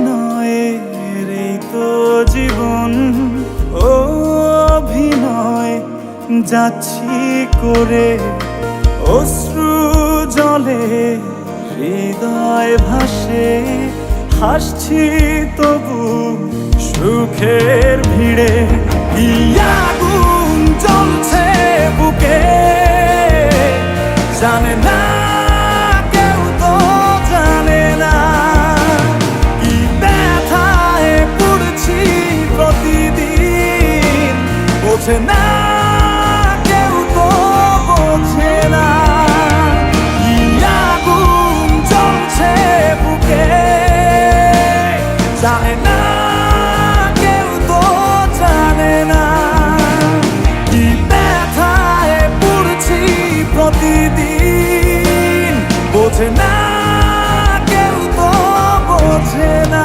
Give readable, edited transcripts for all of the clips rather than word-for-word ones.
অভিনয়ের এই তো জীবন, অভিনয় যাচ্ছি করে, অশ্রু জলে হৃদয় ভাসে, হাসছি তবু সুখের ভিড়ে। কি আগুন জ্বলছে বুকে জানে না কেউ, তো জানে না কি ব্যথায় পড়ছি প্রতিদিন, বোঝে না কেউ, তো বোঝে না। কি আগুন জ্বলছে বুকে জানে না কেউ, তো জানে না কি ব্যথায় পড়ছি প্রতিদিন, বোঝে না কেউ, তো বোঝে না।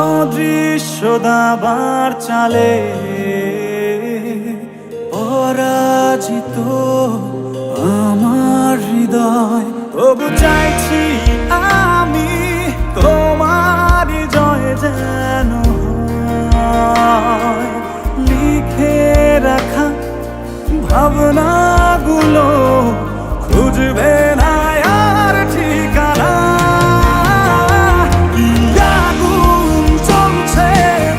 অদৃশ্য দাবার চালে পরাজিত আমার হৃদয়, তবু চাইছি আমি তোমার জয় যেন হয়। লিখে রাখা ভাবনাগুলো খুঁজবে না আর ঠিকানা। কি আগুন জ্বলছে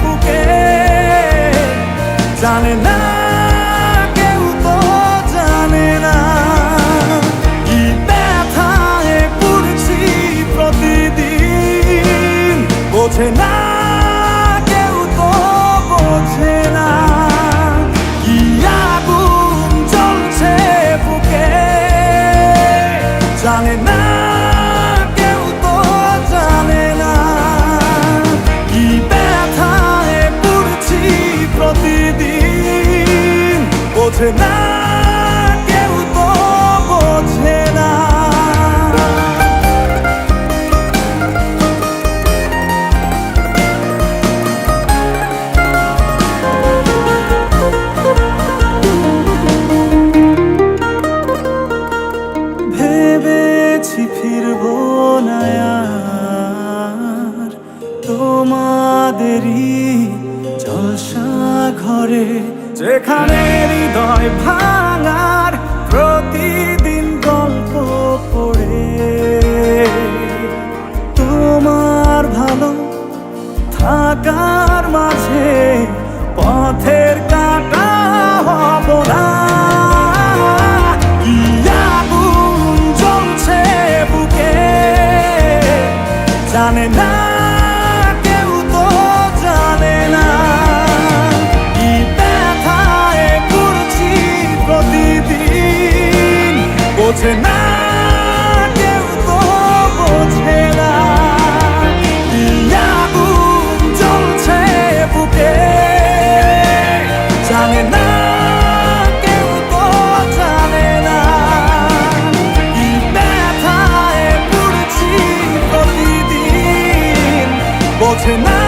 বুকে জানে না কেউ, তো জানে না কি ব্যথায় পড়ছি প্রতিদিন, বোঝে না কেউ, তো বোঝে না। কি আগুন জ্বলছে বুকে জানে না কেউ, তো জানে না কি ব্যথায় পড়ছি প্রতিদিন, বোঝে না কেউ, তো বোঝে না। ভেবেছি ফিরবো না আর তোমাদেরই জলসা ঘরে, যেখানে হৃদয় ভাঙার প্রতিদিন গল্প পড়ে। তোমার ভালো থাকার মাঝে পথের কাঁটা হব না। কি আগুন জ্বলছে বুকে জানে না কেউ, তো জানে না কি ব্যথায় পড়ছি প্রতিদিন, বোঝে না কেউ, তো বোঝে না। কি আগুন জ্বলছে বুকে জানে না কেউ, তো জানে না কি ব্যথায় পড়ছি প্রতিদিন, বোঝে না।